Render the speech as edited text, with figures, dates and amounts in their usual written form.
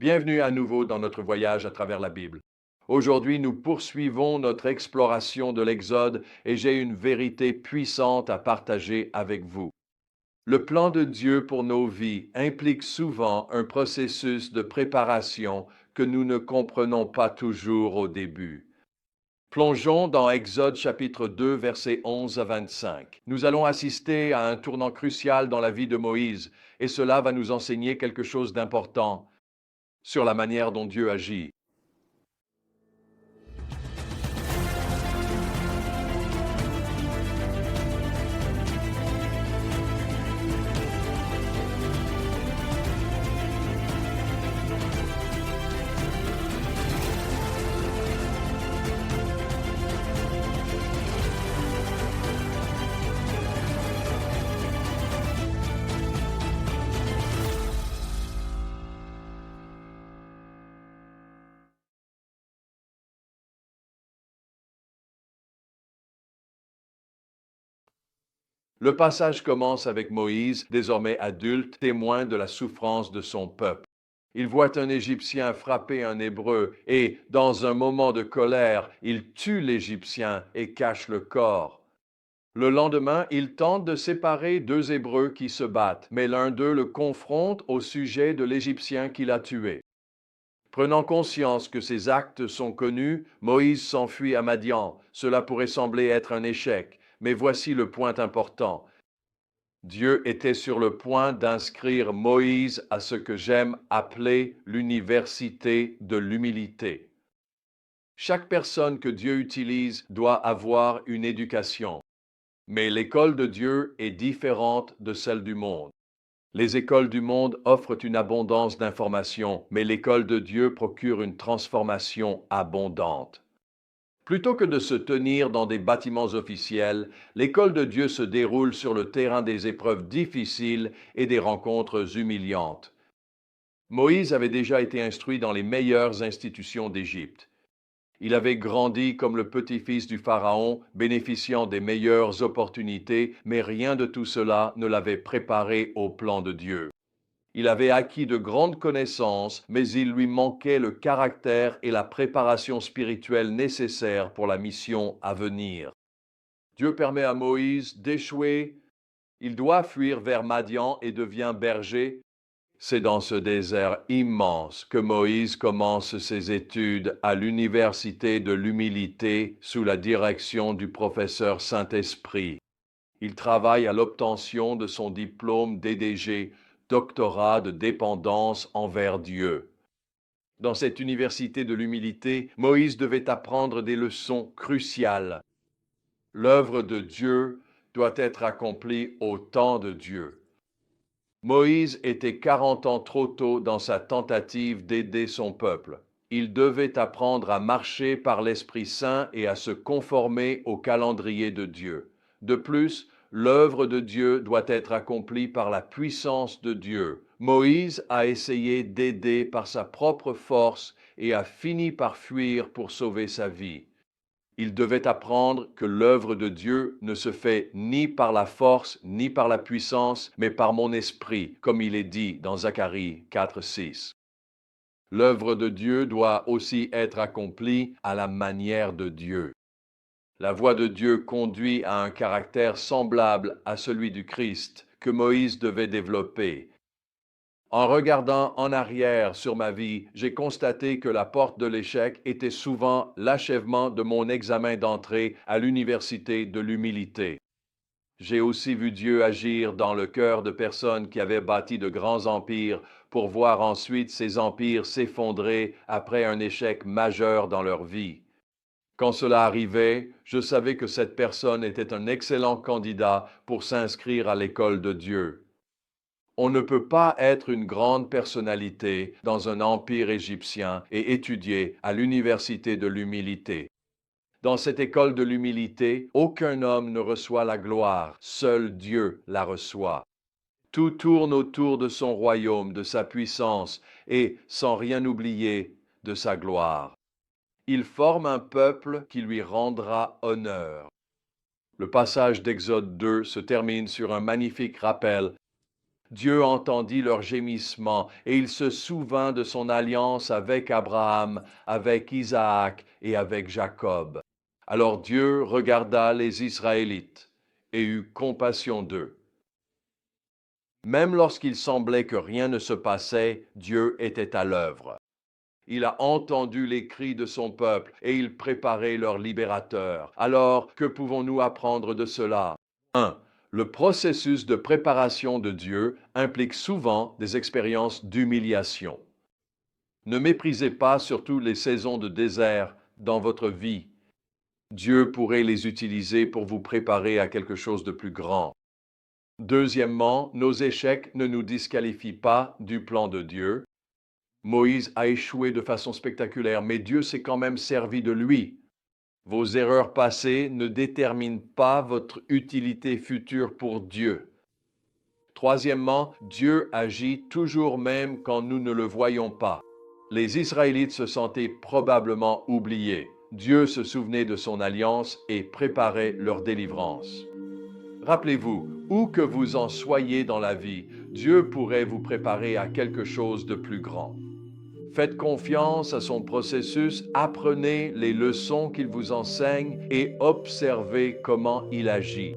Bienvenue à nouveau dans notre voyage à travers la Bible. Aujourd'hui, nous poursuivons notre exploration de l'Exode et j'ai une vérité puissante à partager avec vous. Le plan de Dieu pour nos vies implique souvent un processus de préparation que nous ne comprenons pas toujours au début. Plongeons dans Exode chapitre 2, versets 11 à 25. Nous allons assister à un tournant crucial dans la vie de Moïse et cela va nous enseigner quelque chose d'important sur la manière dont Dieu agit. Le passage commence avec Moïse, désormais adulte, témoin de la souffrance de son peuple. Il voit un Égyptien frapper un Hébreu et, dans un moment de colère, il tue l'Égyptien et cache le corps. Le lendemain, il tente de séparer deux Hébreux qui se battent, mais l'un d'eux le confronte au sujet de l'Égyptien qu'il a tué. Prenant conscience que ces actes sont connus, Moïse s'enfuit à Madian. Cela pourrait sembler être un échec, mais voici le point important. Dieu était sur le point d'inscrire Moïse à ce que j'aime appeler l'université de l'humilité. Chaque personne que Dieu utilise doit avoir une éducation, mais l'école de Dieu est différente de celle du monde. Les écoles du monde offrent une abondance d'informations, mais l'école de Dieu procure une transformation abondante. Plutôt que de se tenir dans des bâtiments officiels, l'école de Dieu se déroule sur le terrain des épreuves difficiles et des rencontres humiliantes. Moïse avait déjà été instruit dans les meilleures institutions d'Égypte. Il avait grandi comme le petit-fils du Pharaon, bénéficiant des meilleures opportunités, mais rien de tout cela ne l'avait préparé au plan de Dieu. Il avait acquis de grandes connaissances, mais il lui manquait le caractère et la préparation spirituelle nécessaires pour la mission à venir. Dieu permet à Moïse d'échouer. Il doit fuir vers Madian et devient berger. C'est dans ce désert immense que Moïse commence ses études à l'université de l'humilité sous la direction du professeur Saint-Esprit. Il travaille à l'obtention de son diplôme DDG, doctorat de dépendance envers Dieu. Dans cette université de l'humilité, Moïse devait apprendre des leçons cruciales. L'œuvre de Dieu doit être accomplie au temps de Dieu. Moïse était 40 ans trop tôt dans sa tentative d'aider son peuple. Il devait apprendre à marcher par l'Esprit Saint et à se conformer au calendrier de Dieu. De plus, l'œuvre de Dieu doit être accomplie par la puissance de Dieu. Moïse a essayé d'aider par sa propre force et a fini par fuir pour sauver sa vie. Il devait apprendre que l'œuvre de Dieu ne se fait ni par la force ni par la puissance, mais par mon esprit, comme il est dit dans Zacharie 4:6. L'œuvre de Dieu doit aussi être accomplie à la manière de Dieu. La voix de Dieu conduit à un caractère semblable à celui du Christ que Moïse devait développer. En regardant en arrière sur ma vie, j'ai constaté que la porte de l'échec était souvent l'achèvement de mon examen d'entrée à l'université de l'humilité. J'ai aussi vu Dieu agir dans le cœur de personnes qui avaient bâti de grands empires pour voir ensuite ces empires s'effondrer après un échec majeur dans leur vie. Quand cela arrivait, je savais que cette personne était un excellent candidat pour s'inscrire à l'école de Dieu. On ne peut pas être une grande personnalité dans un empire égyptien et étudier à l'université de l'humilité. Dans cette école de l'humilité, aucun homme ne reçoit la gloire, seul Dieu la reçoit. Tout tourne autour de son royaume, de sa puissance et, sans rien oublier, de sa gloire. Il forme un peuple qui lui rendra honneur. Le passage d'Exode 2 se termine sur un magnifique rappel Dieu entendit leurs gémissements et il se souvint de son alliance avec Abraham, avec Isaac et avec Jacob. Alors Dieu regarda les Israélites et eut compassion d'eux. Même lorsqu'il semblait que rien ne se passait, Dieu était à l'œuvre. Il a entendu les cris de son peuple et il préparait leur libérateur. Alors, que pouvons-nous apprendre de cela? 1. Le processus de préparation de Dieu implique souvent des expériences d'humiliation. Ne méprisez pas surtout les saisons de désert dans votre vie. Dieu pourrait les utiliser pour vous préparer à quelque chose de plus grand. Deuxièmement, nos échecs ne nous disqualifient pas du plan de Dieu. Moïse a échoué de façon spectaculaire, mais Dieu s'est quand même servi de lui. Vos erreurs passées ne déterminent pas votre utilité future pour Dieu. Troisièmement, Dieu agit toujours même quand nous ne le voyons pas. Les Israélites se sentaient probablement oubliés. Dieu se souvenait de son alliance et préparait leur délivrance. Rappelez-vous, où que vous en soyez dans la vie, Dieu pourrait vous préparer à quelque chose de plus grand. Faites confiance à son processus, apprenez les leçons qu'il vous enseigne et observez comment il agit.